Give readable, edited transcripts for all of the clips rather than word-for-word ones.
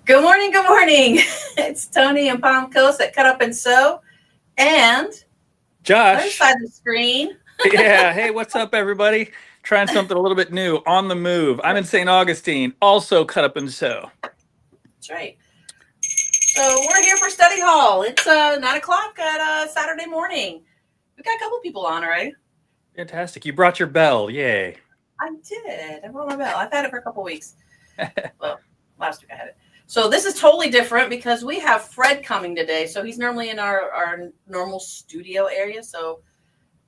Good morning, good morning. It's Toni and Palm Coast at Cut Up and Sew, and Josh. other side of the screen. Yeah, hey, what's up, everybody? Trying something a little bit new, on the move. I'm in St. Augustine, also Cut Up and Sew. That's right. So we're here for study hall. It's 9 o'clock at Saturday morning. We've got a couple people on already. Fantastic. You brought your bell. Yay. I did. I brought my bell. I've had it for a couple weeks. Well, last week I had it. So this is totally different because we have Fred coming today. So he's normally in our normal studio area. So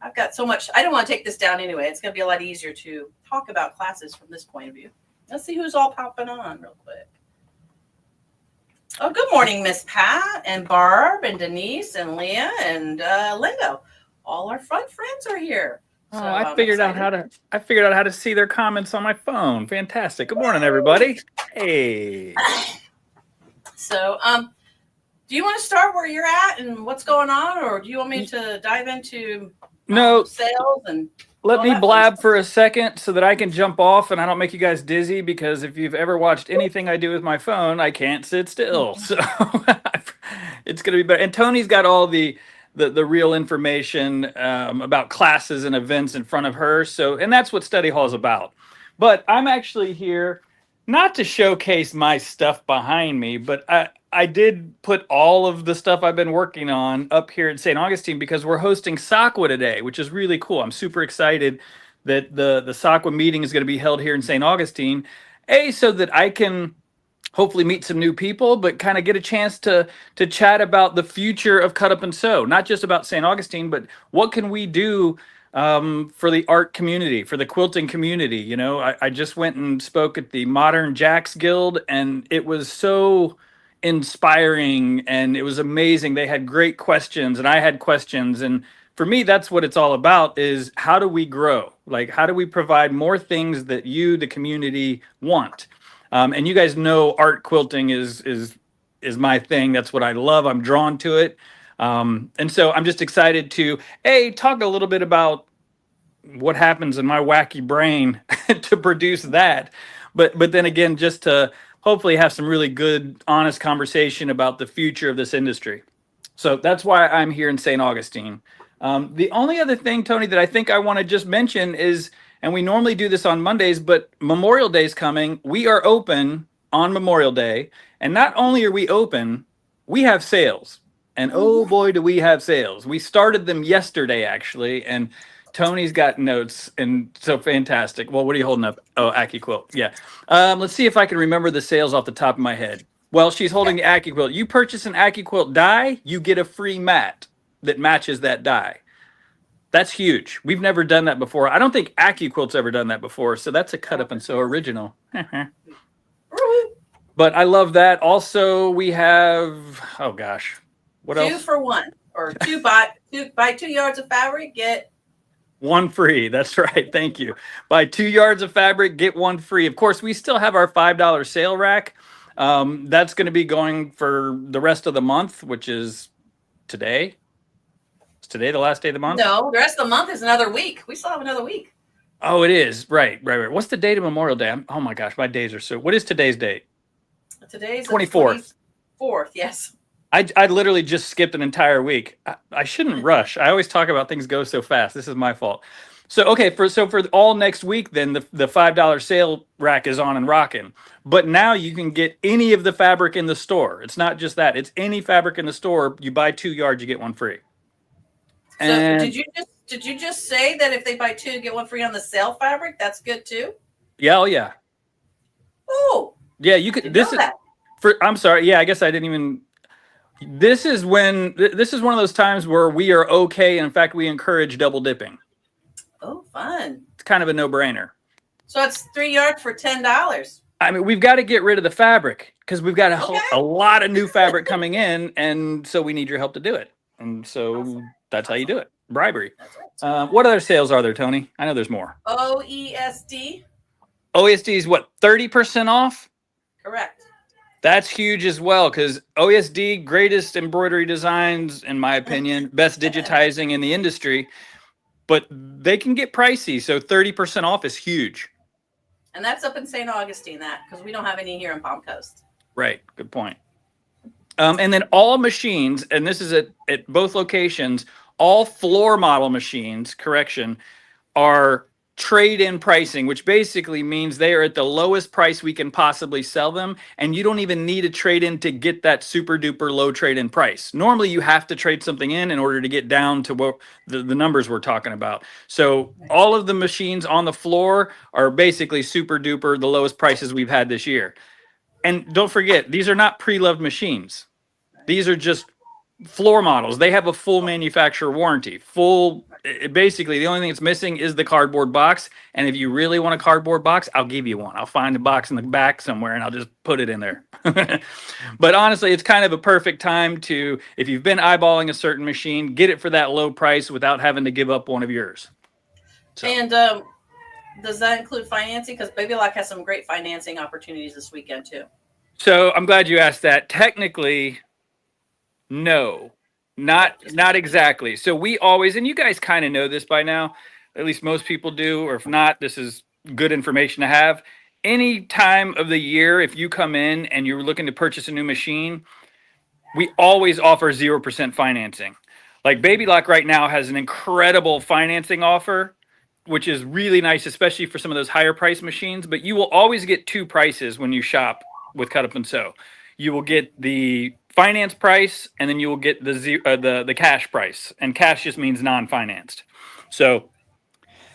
I've got so much. I don't want to take this down anyway. It's going to be a lot easier to talk about classes from this point of view. Let's see who's all popping on real quick. Oh, good morning, Miss Pat and Barb and Denise and Leah and Lingo. All our fun friends are here. So, I figured out how to see their comments on my phone. Fantastic. Good morning, everybody. Hey. So, do you want to start where you're at and what's going on, or do you want me to dive into sales and let me blab for a second so that I can jump off and I don't make you guys dizzy, because if you've ever watched anything I do with my phone, I can't sit still. So it's going to be better. And Toni's got all the real information about classes and events in front of her. So, and that's what study hall is about. But I'm actually here not to showcase my stuff behind me, but I did put all of the stuff I've been working on up here in St. Augustine because we're hosting SACWA today, which is really cool. I'm super excited that the SACWA meeting is going to be held here in St. Augustine, so that I can hopefully meet some new people, but kind of get a chance to chat about the future of Cut Up and Sew, not just about St. Augustine, but what can we do for the art community, for the quilting community. You know, I just went and spoke at the Modern Jacks Guild, and it was so inspiring and it was amazing. They had great questions and I had questions, and for me, that's what it's all about, is how do we grow? Like, how do we provide more things that you, the community, want? And you guys know art quilting is my thing. That's what I love. I'm drawn to it. And so I'm just excited to, talk a little bit about what happens in my wacky brain to produce that. But then again, just to hopefully have some really good, honest conversation about the future of this industry. So that's why I'm here in St. Augustine. The only other thing, Tony, that I think I want to just mention is, and we normally do this on Mondays, but Memorial Day is coming. We are open on Memorial Day. And not only are we open, we have sales. And oh boy, do we have sales. We started them yesterday, actually. And Tony's got notes, and so fantastic. Well, what are you holding up? Oh, Aki Quilt. Yeah. Let's see if I can remember the sales off the top of my head. Well, she's holding the Aki Quilt. You purchase an Aki Quilt die, you get a free mat that matches that die. That's huge. We've never done that before. I don't think Aki Quilt's ever done that before, so that's a cut up and sew original. But I love that. Also, we have, oh gosh, what else? 2 for 1, or buy 2 yards of fabric, get 1 free. That's right. Thank you. Buy 2 yards of fabric, get 1 free. Of course, we still have our $5 sale rack. That's going to be going for the rest of the month, which is today. Is today the last day of the month? No, the rest of the month is another week. We still have another week. Oh, it is. Right. What's the date of Memorial Day? Oh my gosh, my days are so. What is today's date? Today's 24th. 24th, yes. I literally just skipped an entire week. I shouldn't rush. I always talk about things go so fast. This is my fault. So okay, for all next week, then the $5 sale rack is on and rocking. But now you can get any of the fabric in the store. It's not just that; it's any fabric in the store. You buy 2 yards, you get 1 free. And so did you just say that if they buy 2, get 1 free on the sale fabric? That's good too. Yeah, oh yeah. Oh. Yeah, you could. This is for. I'm sorry. Yeah, I guess I didn't even. This is one of those times where we are okay. In fact, we encourage double dipping. Oh, fun! It's kind of a no-brainer. So it's 3 yards for $10. I mean, we've got to get rid of the fabric because we've got a lot of new fabric coming in, and so we need your help to do it. And so that's how you do it. Bribery. Right. What other sales are there, Tony? I know there's more. OESD. OESD is what, 30% off? Correct. That's huge as well, because OSD, greatest embroidery designs, in my opinion, best digitizing in the industry, but they can get pricey. So 30% off is huge. And that's up in St. Augustine, because we don't have any here in Palm Coast. Right. Good point. And then all machines, and this is at both locations, all floor model machines, are trade-in pricing, which basically means they are at the lowest price we can possibly sell them, and you don't even need a trade-in to get that super duper low trade-in price. Normally you have to trade something in order to get down to what the numbers we're talking about. So all of the machines on the floor are basically super duper the lowest prices we've had this year. And don't forget, these are not pre-loved machines. These are just floor models. They have a full manufacturer warranty. Basically, the only thing it's missing is the cardboard box. And if you really want a cardboard box, I'll give you one. I'll find a box in the back somewhere and I'll just put it in there. But honestly, it's kind of a perfect time to, if you've been eyeballing a certain machine, get it for that low price without having to give up one of yours. So. And does that include financing? Because Baby Lock has some great financing opportunities this weekend too. So I'm glad you asked that. Technically, no. Not exactly. So we always, and you guys kind of know this by now, at least most people do, or if not, this is good information to have. Any time of the year, if you come in and you're looking to purchase a new machine, we always offer 0% financing. Like Baby Lock right now has an incredible financing offer, which is really nice, especially for some of those higher price machines, but you will always get 2 prices when you shop with Cut Up and Sew. You will get the finance price, and then you will get the cash price, and cash just means non-financed. So,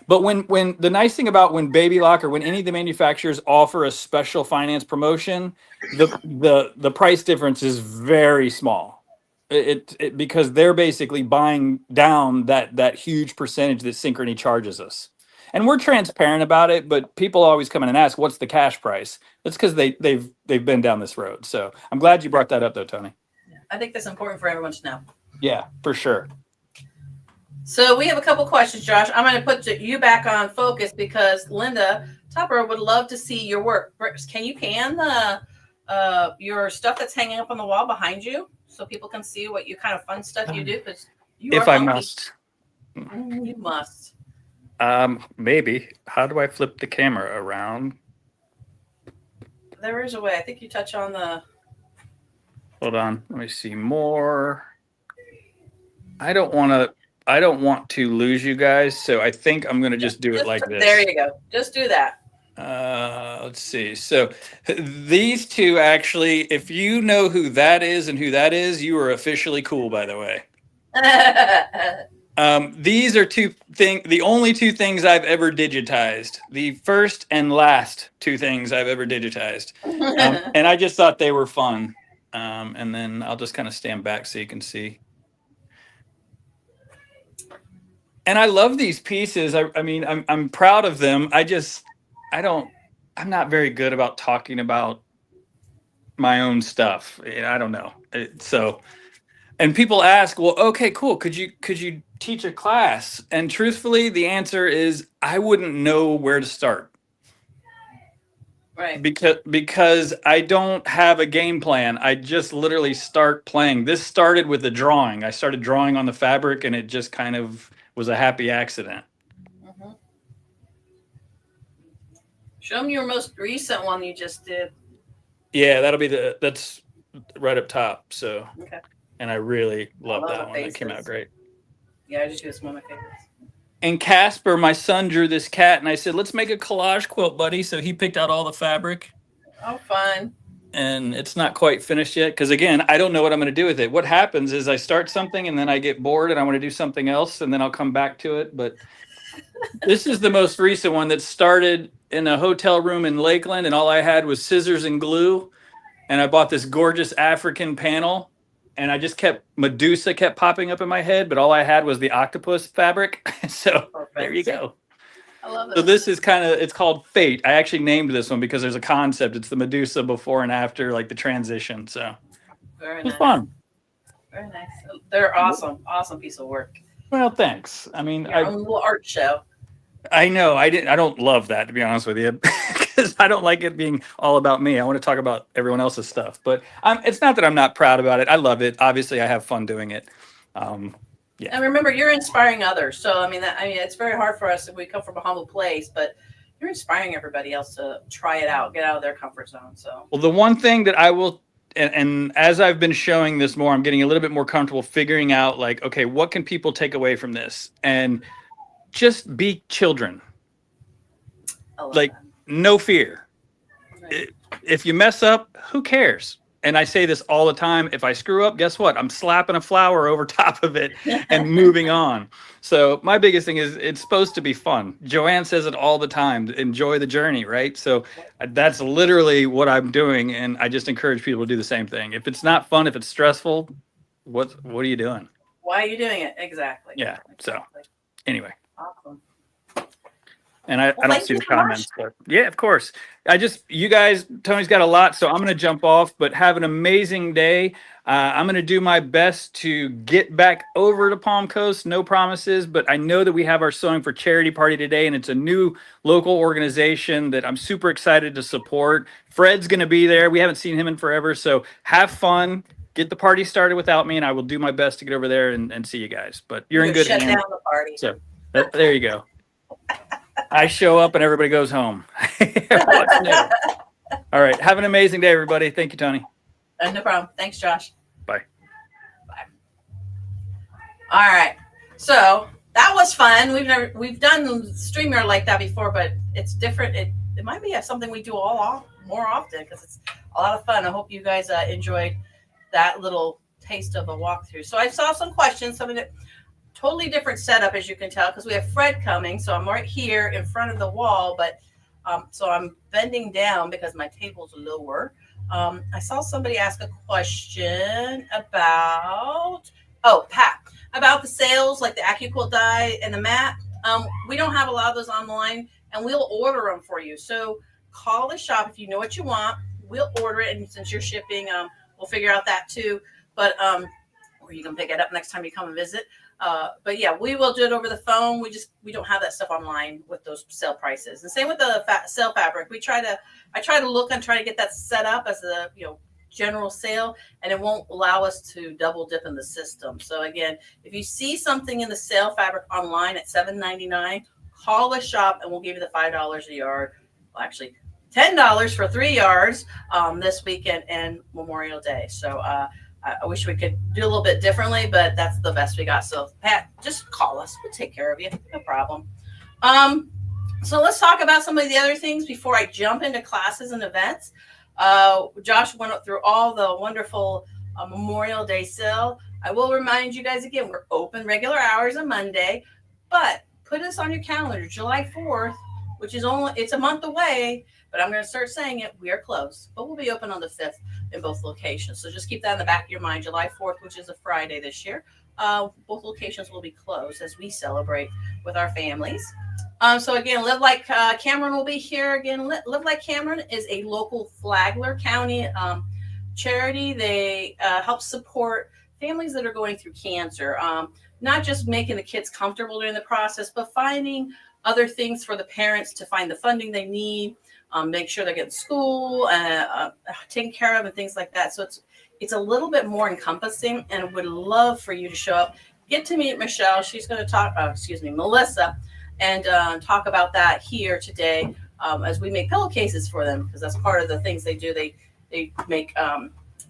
but when the nice thing about when Baby Lock or when any of the manufacturers offer a special finance promotion, the price difference is very small. It because they're basically buying down that huge percentage that Synchrony charges us. And we're transparent about it, but people always come in and ask, what's the cash price? That's because they've been down this road. So I'm glad you brought that up, though, Tony. I think that's important for everyone to know. Yeah, for sure. So we have a couple questions, Josh. I'm going to put you back on focus because Linda Tupper would love to see your work. Can you pan the your stuff that's hanging up on the wall behind you so people can see what you kind of fun stuff you do? Because you If are I funky. must. You must. Maybe. How do I flip the camera around? There is a way. I think you touch on the. Hold on. Let me see more. I don't want to lose you guys, so I think I'm going to just do it like this. There you go. Just do that. Let's see. So these two actually, if you know who that is and who that is, you are officially cool, by the way. These are the only two things I've ever digitized. The first and last two things I've ever digitized. And I just thought they were fun. And then I'll just kind of stand back so you can see. And I love these pieces. I mean, I'm proud of them. I'm not very good about talking about my own stuff. I don't know. So, and people ask, well, okay, cool. Could you teach a class? And truthfully, the answer is I wouldn't know where to start. Right. Because I don't have a game plan. I just literally start playing. This started with a drawing. I started drawing on the fabric and it just kind of was a happy accident. Mm-hmm. Show me your most recent one you just did. Yeah, that's right up top. So, okay. And I really love that one. Faces. That came out great. Yeah, I just use one of my favorites. And Casper, my son, drew this cat, and I said, let's make a collage quilt, buddy. So he picked out all the fabric. Oh, fun. And it's not quite finished yet because, again, I don't know what I'm going to do with it. What happens is I start something and then I get bored and I want to do something else and then I'll come back to it. But this is the most recent one that started in a hotel room in Lakeland, and all I had was scissors and glue. And I bought this gorgeous African panel, and I just Medusa kept popping up in my head, but all I had was the octopus fabric. So perfect. There you go. I love it. So this is it's called Fate. I actually named this one because there's a concept. It's the Medusa before and after, like the transition. So very nice. Fun. Very nice. They're awesome. Awesome piece of work. Well, thanks. I mean, your own little art show. I know. I don't love that, to be honest with you, because I don't like it being all about me. I want to talk about everyone else's stuff. But it's not that I'm not proud about it. I love it. Obviously, I have fun doing it. Yeah. And remember, you're inspiring others. So I mean, it's very hard for us if we come from a humble place, but you're inspiring everybody else to try it out, get out of their comfort zone. So well, the one thing that I will, and as I've been showing this more, I'm getting a little bit more comfortable figuring out, like, okay, what can people take away from this? And just be children. Like, that. No fear. Right. If you mess up, who cares? And I say this all the time. If I screw up, guess what? I'm slapping a flower over top of it and moving on. So my biggest thing is it's supposed to be fun. Joanne says it all the time. Enjoy the journey, right? So that's literally what I'm doing. And I just encourage people to do the same thing. If it's not fun, if it's stressful, what are you doing? Why are you doing it? Exactly. Yeah. Exactly. So anyway. Awesome. And I don't see the comments, but yeah, of course. You guys, Tony's got a lot, so I'm going to jump off, but have an amazing day. I'm going to do my best to get back over to Palm Coast. No promises, but I know that we have our Sewing for Charity party today, and it's a new local organization that I'm super excited to support. Fred's going to be there. We haven't seen him in forever, so have fun. Get the party started without me, and I will do my best to get over there and see you guys. But you're in good hands. Shut down the party. So there you go. I show up and everybody goes home. What's new? All right. Have an amazing day, everybody. Thank you, Tony. No problem. Thanks, Josh. Bye. Bye. All right. So that was fun. We've done StreamYard like that before, but it's different. It might be something we do more often because it's a lot of fun. I hope you guys enjoyed that little taste of a walkthrough. So I saw some questions, some of it. Totally different setup, as you can tell, because we have Fred coming. So I'm right here in front of the wall, but so I'm bending down because my table's lower. I saw somebody ask a question about, Pat, about the sales, like the AccuQuilt die and the mat. We don't have a lot of those online, and we'll order them for you. So call the shop if you know what you want. We'll order it, and since you're shipping, we'll figure out that too. But or you can pick it up next time you come and visit. But yeah, we will do it over the phone. We don't have that stuff online with those sale prices. And same with the sale fabric. I try to look and try to get that set up as a general sale, and it won't allow us to double dip in the system. So again, if you see something in the sale fabric online at $7.99, call the shop and we'll give you the $5 a yard. Well, actually, $10 for 3 yards this weekend and Memorial Day. So I wish we could do a little bit differently, but that's the best we got. So Pat, just call us. We'll take care of you. No problem. So let's talk about some of the other things before I jump into classes and events. Josh went up through all the wonderful Memorial Day sale. I will remind you guys again, we're open regular hours on Monday, but put us on your calendar, July 4th, which is it's a month away, but I'm going to start saying it. We are closed, but we'll be open on the 5th in both locations. So just keep that in the back of your mind. July 4th, which is a Friday this year, both locations will be closed as we celebrate with our families. So again, Live Like Cameron will be here again. Live Like Cameron is a local Flagler County charity. They help support families that are going through cancer, not just making the kids comfortable during the process, but finding other things for the parents to find the funding they need, make sure they're getting school, taken care of, and things like that. So it's a little bit more encompassing, and would love for you to show up, get to meet Michelle. She's going to talk, Melissa, and talk about that here today as we make pillowcases for them, because that's part of the things they do. They make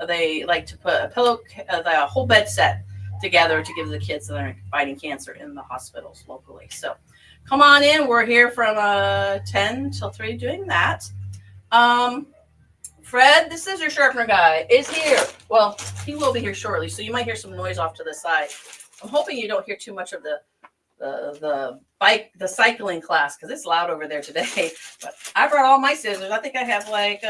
they like to put a whole bed set together to give the kids that are fighting cancer in the hospitals locally. So come on in. We're here from 10 till 3 doing that. Fred, the scissor sharpener guy, is here. Well, he will be here shortly, so you might hear some noise off to the side. I'm hoping you don't hear too much of the cycling class, because it's loud over there today. But I brought all my scissors. I think I have like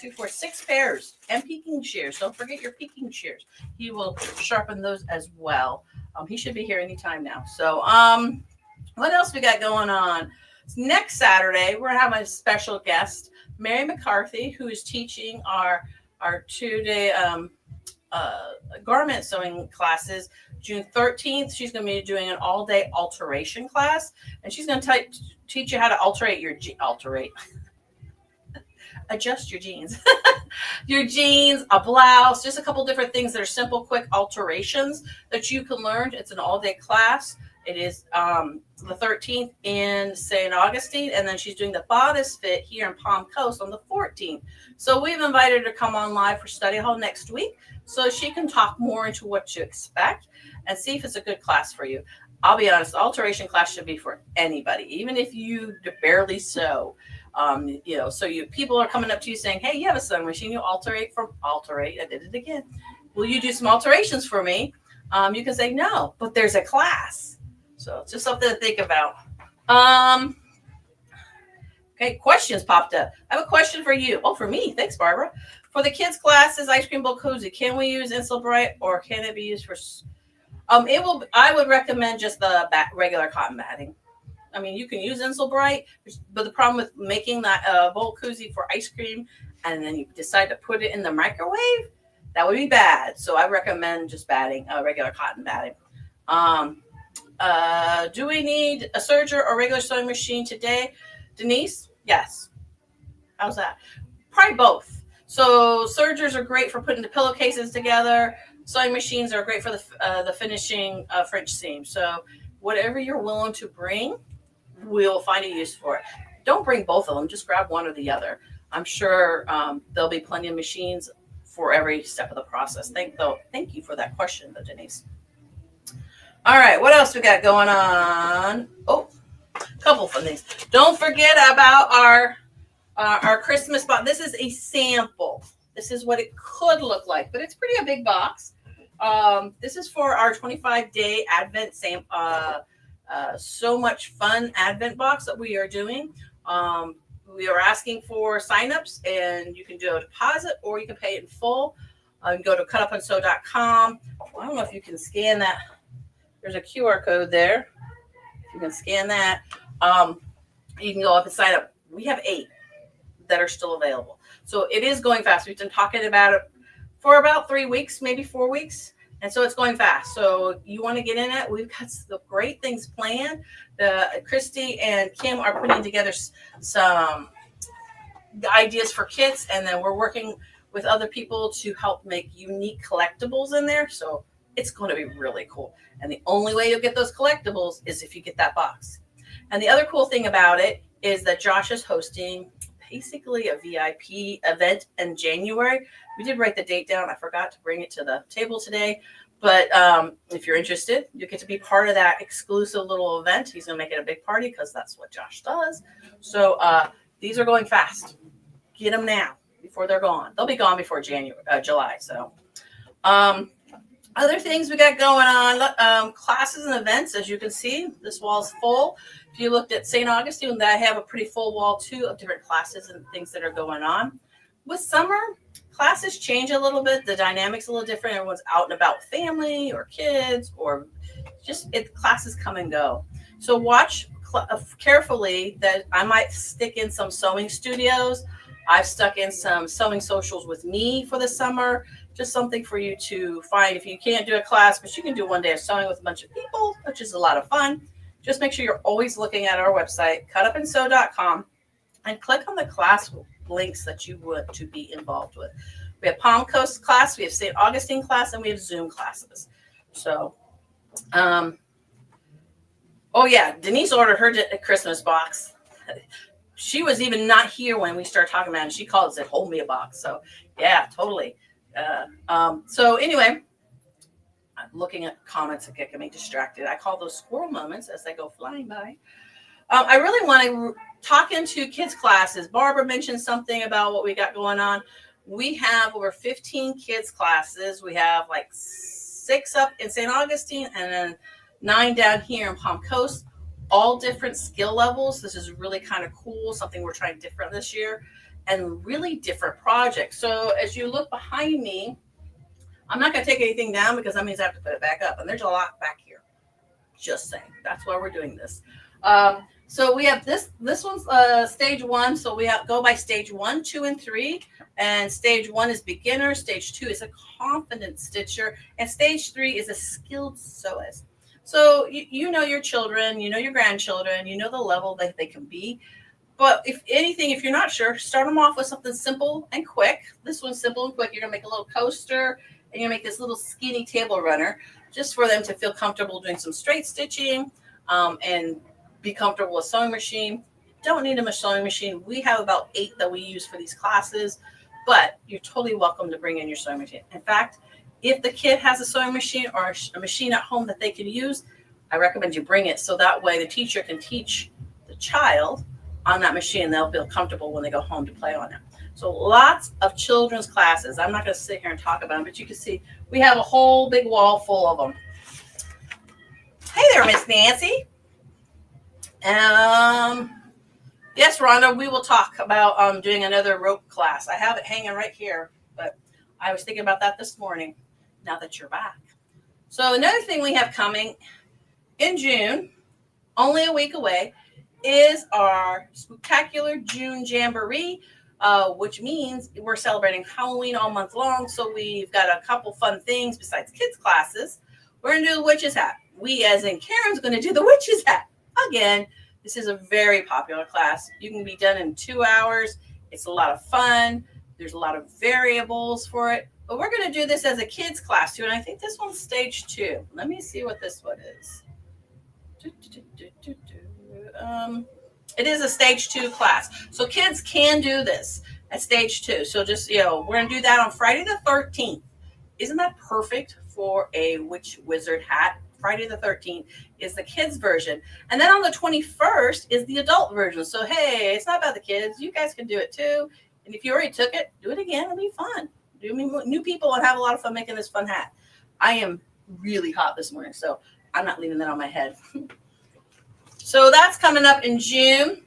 2, 4, 6 pairs, and peeking shears. Don't forget your peeking shears. He will sharpen those as well. He should be here anytime now. So what else we got going on? Next Saturday, we're having a special guest, Mary McCarthy, who is teaching our 2-day garment sewing classes. June 13th, she's going to be doing an all-day alteration class, and she's going to teach you how to adjust your jeans, your jeans, a blouse, just a couple different things that are simple, quick alterations that you can learn. It's an all-day class. It is the 13th in St. Augustine, and then she's doing the bodice fit here in Palm Coast on the 14th. So we've invited her to come on live for study hall next week, so she can talk more into what to expect and see if it's a good class for you. I'll be honest, the alteration class should be for anybody, even if you barely sew. People are coming up to you saying, "Hey, you have a sewing machine. You alterate." I did it again. Will you do some alterations for me? You can say no, but there's a class. So it's just something to think about. Okay, questions popped up. I have a question for you. Oh, for me. Thanks, Barbara. For the kids' classes, ice cream bowl cozy, can we use Insul Bright, or can it be used for? I would recommend just the regular cotton batting. I mean, you can use Insul Bright, but the problem with making that bowl koozie for ice cream and then you decide to put it in the microwave, that would be bad. So I recommend just batting, regular cotton batting. Do we need a serger or regular sewing machine today, Denise? Yes. How's that? Probably both. So sergers are great for putting the pillowcases together. Sewing machines are great for the finishing French seam. So whatever you're willing to bring, we'll find a use for it. Don't bring both of them. Just grab one or the other. I'm sure there'll be plenty of machines for every step of the process. Thank you for that question, though, Denise. All right, what else we got going on? Oh, a couple fun things. Don't forget about our Christmas box. This is a sample. This is what it could look like, but it's pretty a big box. This is for our 25-day Advent So Much Fun Advent box that we are doing. We are asking for signups, and you can do a deposit or you can pay it in full. You can go to cutupandsew.com. I don't know if you can scan that. There's a QR code there. You can scan that. You can go up and sign up. We have 8 that are still available. So it is going fast. We've been talking about it for about 3 weeks, maybe 4 weeks. And so it's going fast. So you want to get in it. We've got some great things planned. Christy and Kim are putting together some ideas for kits, and then we're working with other people to help make unique collectibles in there. So it's going to be really cool. And the only way you'll get those collectibles is if you get that box. And the other cool thing about it is that Josh is hosting basically a VIP event in January. We did write the date down. I forgot to bring it to the table today. But if you're interested, you get to be part of that exclusive little event. He's going to make it a big party because that's what Josh does. So these are going fast. Get them now before they're gone. They'll be gone before July. So other things we got going on, classes and events. As you can see, this wall's full. If you looked at St. Augustine, I have a pretty full wall too of different classes and things that are going on. With summer, classes change a little bit. The dynamic's a little different. Everyone's out and about with family or kids, or just classes come and go. So watch carefully that I might stick in some sewing studios. I've stuck in some sewing socials with me for the summer. Just something for you to find if you can't do a class, but you can do one day of sewing with a bunch of people, which is a lot of fun. Just make sure you're always looking at our website, cutupandsew.com, and click on the class links that you want to be involved with. We have Palm Coast class, we have St. Augustine class, and we have Zoom classes. So, oh yeah, Denise ordered her Christmas box. She was even not here when we started talking about it. She called and said, hold me a box. So yeah, totally. So anyway, I'm looking at comments that get me distracted. I call those squirrel moments as they go flying by. I really want to talk into kids classes. Barbara mentioned something about what we got going on. We have over 15 kids classes. We have like 6 up in St. Augustine and then 9 down here in Palm Coast, all different skill levels. This is really kind of cool, something we're trying different this year, and really different projects. So as you look behind me, I'm not going to take anything down because that means I have to put it back up. And there's a lot back here. Just saying. That's why we're doing this. So we have this one's stage 1. So we go by stage 1, 2, and 3. And stage 1 is beginner. Stage 2 is a confident stitcher. And stage 3 is a skilled sewist. So you know your children, you know your grandchildren, you know the level that they can be. But if anything, if you're not sure, start them off with something simple and quick. This one's simple and quick. You're going to make a little coaster, and you're going to make this little skinny table runner just for them to feel comfortable doing some straight stitching and be comfortable with sewing machine. Don't need a sewing machine. We have about 8 that we use for these classes, but you're totally welcome to bring in your sewing machine. In fact, if the kid has a sewing machine or a machine at home that they can use, I recommend you bring it so that way the teacher can teach the child on that machine. They'll feel comfortable when they go home to play on it. So lots of children's classes. I'm not going to sit here and talk about them, but you can see we have a whole big wall full of them. Hey there, Miss Nancy. Yes, Rhonda, we will talk about doing another rope class. I have it hanging right here, but I was thinking about that this morning now that you're back. So another thing we have coming in June, only a week away, is our spectacular June Jamboree, which means we're celebrating Halloween all month long. So we've got a couple fun things besides kids classes. We're going to do the witch's hat. We, as in Karen's, going to do the witch's hat. Again, this is a very popular class. You can be done in 2 hours. It's a lot of fun. There's a lot of variables for it. But we're going to do this as a kids class too. And I think this one's stage 2. Let me see what this one is. It is a stage 2 class. So kids can do this at stage 2. So just, we're going to do that on Friday the 13th. Isn't that perfect for a witch wizard hat? Friday the 13th is the kids version. And then on the 21st is the adult version. So, hey, it's not about the kids. You guys can do it too. And if you already took it, do it again. It'll be fun. Do new people and have a lot of fun making this fun hat. I am really hot this morning, so I'm not leaving that on my head. So that's coming up in June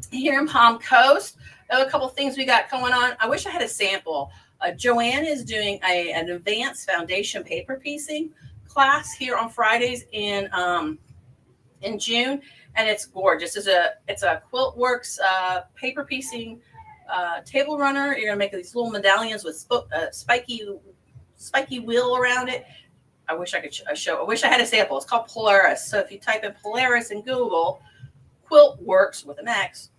here in Palm Coast. A couple things we got going on. I wish I had a sample. Joanne is doing an advanced foundation paper piecing class here on Fridays in June, and it's gorgeous. It's a Quilt Works paper piecing table runner. You're gonna make these little medallions with spiky wheel around it. I wish I could show. I wish I had a sample. It's called Polaris. So if you type in Polaris in Google, Quilt Works with an X,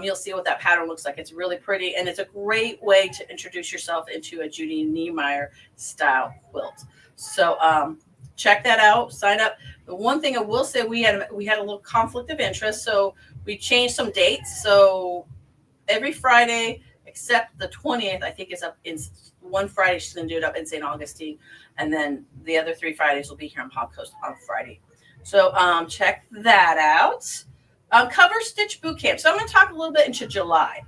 you'll see what that pattern looks like. It's really pretty, and it's a great way to introduce yourself into a Judy Niemeyer style quilt. So check that out. Sign up. The one thing I will say, we had a little conflict of interest, so we changed some dates. So every Friday except the 20th, I think, is up in one Friday. She's going to do it up in St. Augustine, and then the other 3 Fridays will be here on Palm Coast on Friday. So check that out. Cover Stitch Boot Camp. So I'm going to talk a little bit into July.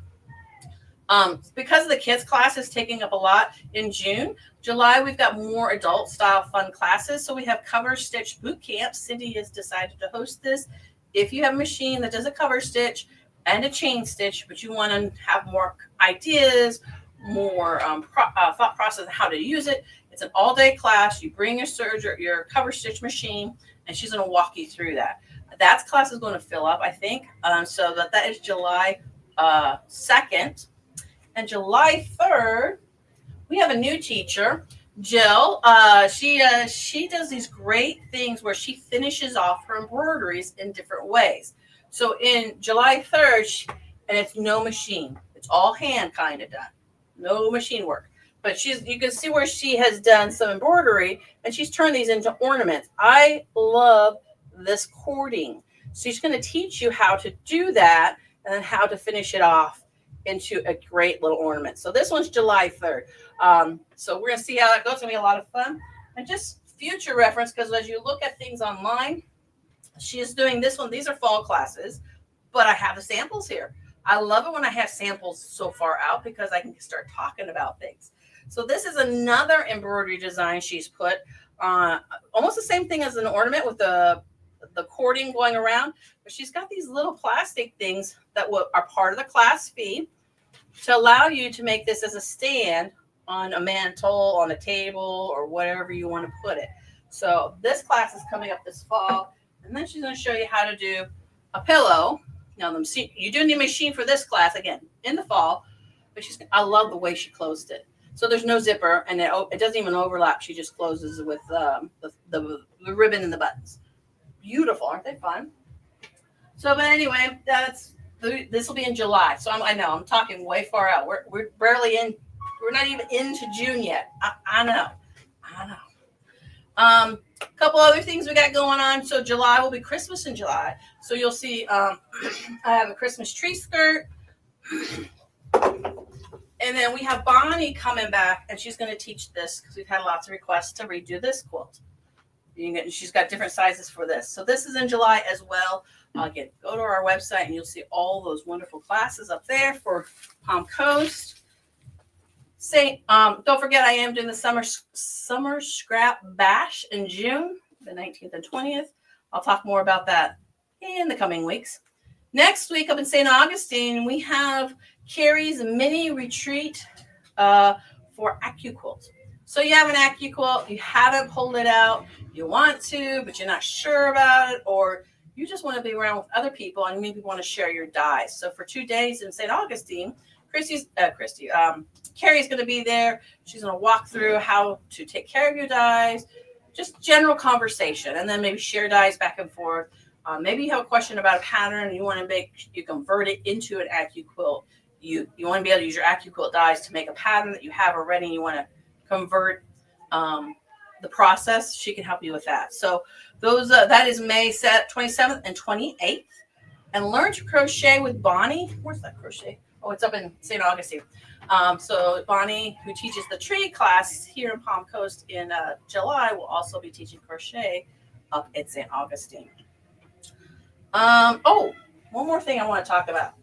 Because the kids class is taking up a lot in June, July we've got more adult style fun classes. So we have Cover Stitch Boot Camp. Cindy has decided to host this. If you have a machine that does a cover stitch and a chain stitch, but you want to have more ideas, more thought process on how to use it, it's an all-day class. You bring your serger, your cover stitch machine, and she's going to walk you through that. That class is going to fill up, I think. So that is July 2nd. And July 3rd, we have a new teacher, Jill. She does these great things where she finishes off her embroideries in different ways. So in July 3rd, and it's no machine. It's all hand kind of done. No machine work. But you can see where she has done some embroidery, and she's turned these into ornaments. I love this cording. So she's going to teach you how to do that and then how to finish it off into a great little ornament. So this one's July 3rd. So we're going to see how that goes. It's going to be a lot of fun. And just future reference, because as you look at things online, she is doing this one. These are fall classes, but I have the samples here. I love it when I have samples so far out because I can start talking about things. So this is another embroidery design she's put on, almost the same thing as an ornament with the cording going around, but she's got these little plastic things that are part of the class fee to allow you to make this as a stand on a mantle, on a table, or whatever you want to put it. So this class is coming up this fall, and then she's going to show you how to do a pillow. Now, you do need a machine for this class again in the fall, but I love the way she closed it. So there's no zipper, and it doesn't even overlap. She just closes it with the ribbon and the buttons. Beautiful, aren't they fun? So, but anyway, this will be in July. So I know I'm talking way far out. We're barely in. We're not even into June yet. I know. A couple other things we got going on. So July will be Christmas in July. So you'll see I have a Christmas tree skirt. And then we have Bonnie coming back, and she's going to teach this because we've had lots of requests to redo this quilt. She's got different sizes for this. So this is in July as well. Again, go to our website, and you'll see all those wonderful classes up there for Palm Coast. Don't forget, I am doing the summer scrap bash in June, the 19th and 20th. I'll talk more about that in the coming weeks. Next week up in St. Augustine, we have Carrie's mini retreat for AccuQuilt. So you have an AccuQuilt, you haven't pulled it out, you want to, but you're not sure about it, or you just want to be around with other people and maybe want to share your dies. So for 2 days in St. Augustine, Carrie's going to be there. She's going to walk through how to take care of your dies, just general conversation, and then maybe share dies back and forth. Maybe you have a question about a pattern and you convert it into an AccuQuilt. You want to be able to use your AccuQuilt dies to make a pattern that you have already, and you want to convert the process. She can help you with that. So that is May 27th and 28th. And learn to crochet with Bonnie. Where's that crochet? Oh, it's up in St. Augustine. So Bonnie, who teaches the trade class here in Palm Coast in July, will also be teaching crochet up at St. Augustine. One more thing I want to talk about.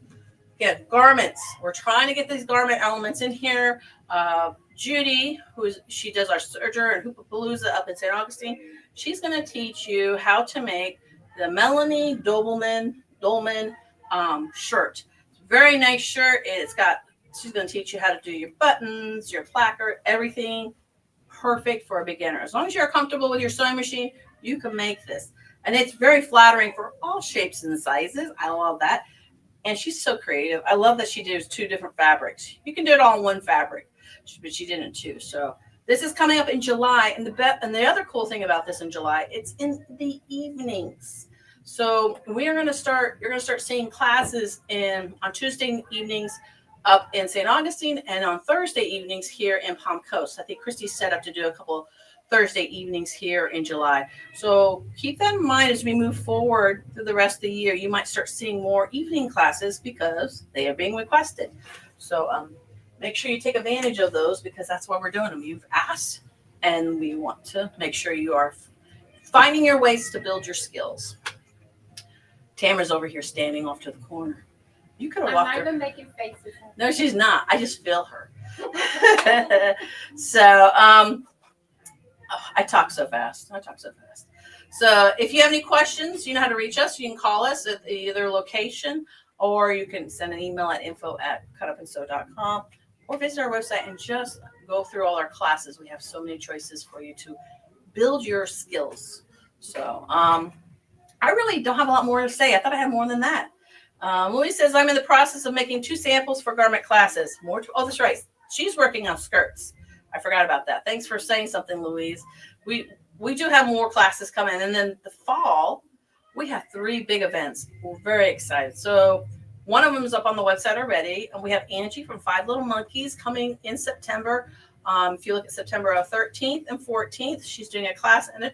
Again, garments. We're trying to get these garment elements in here. Judy, she does our serger and Hoopapalooza up in St. Augustine. She's going to teach you how to make the Melanie Dolman shirt. It's a very nice shirt. She's going to teach you how to do your buttons, your placard, everything perfect for a beginner. As long as you're comfortable with your sewing machine, you can make this. And it's very flattering for all shapes and sizes. I love that. And she's so creative. I love that she does 2 different fabrics. You can do it all in one fabric, but she did it in 2. So This is coming up in July, and the other cool thing about this in July, it's in the evenings. So you're going to start seeing classes on Tuesday evenings up in St. Augustine, and on Thursday evenings here in Palm Coast. I think Christy's set up to do a couple Thursday evenings here in July. So keep that in mind as we move forward through the rest of the year. You might start seeing more evening classes because they are being requested. So make sure you take advantage of those because that's why we're doing them. You've asked, and we want to make sure you are finding your ways to build your skills. Tamara's over here standing off to the corner. You could have walked her. I'm not even making faces. No, she's not. I just feel her. So, I talk so fast. So if you have any questions, you know how to reach us. You can call us at either location, or you can send an email at info@cutupandsew.com, or visit our website and just go through all our classes. We have so many choices for you to build your skills. So I really don't have a lot more to say. I thought I had more than that. Louise says, I'm in the process of making 2 samples for garment classes. Oh, that's right. She's working on skirts. I forgot about that. Thanks for saying something, Louise. We do have more classes coming. And then the fall, we have 3 big events. We're very excited. So one of them is up on the website already. And we have Angie from 5 Little Monkeys coming in September. If you look at September 13th and 14th, she's doing a class. And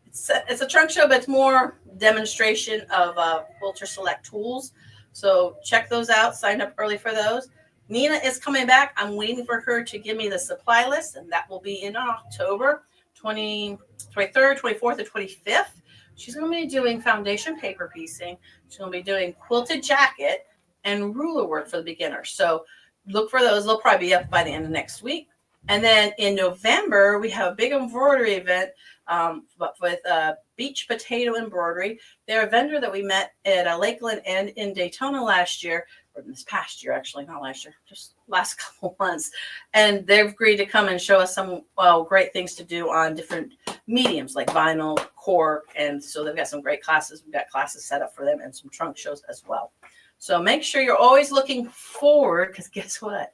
it's a trunk show, but it's more demonstration of Quilter Select tools. So check those out. Sign up early for those. Nina is coming back. I'm waiting for her to give me the supply list, and that will be in October 23rd, 24th, and 25th. She's going to be doing foundation paper piecing. She's going to be doing quilted jacket and ruler work for the beginners. So look for those. They'll probably be up by the end of next week. And then in November, we have a big embroidery event with Beach Potato Embroidery. They're a vendor that we met at Lakeland and in Daytona last year, or this past year, actually, not last year, just last couple months. And they've agreed to come and show us some great things to do on different mediums like vinyl, cork. And so they've got some great classes. We've got classes set up for them and some trunk shows as well. So make sure you're always looking forward, because guess what?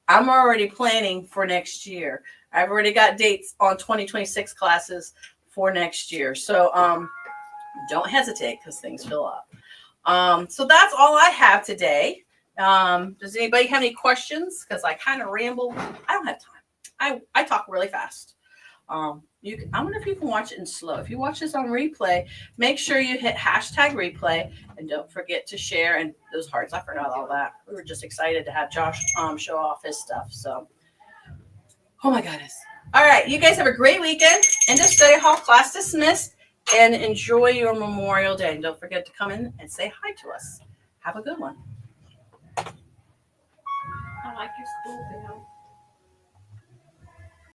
I'm already planning for next year. I've already got dates on 2026 classes for next year. So don't hesitate because things fill up. So that's all I have today. Does anybody have any questions? Because I kind of ramble. I don't have time. I talk really fast. I wonder if you can watch it in slow. If you watch this on replay, make sure you hit #replay and don't forget to share. And those hearts, I forgot all that. We were just excited to have Josh show off his stuff. So, oh my goodness. All right, you guys have a great weekend. End of study hall, class dismissed, and enjoy your Memorial Day. And don't forget to come in and say hi to us. Have a good one. I like your school bell.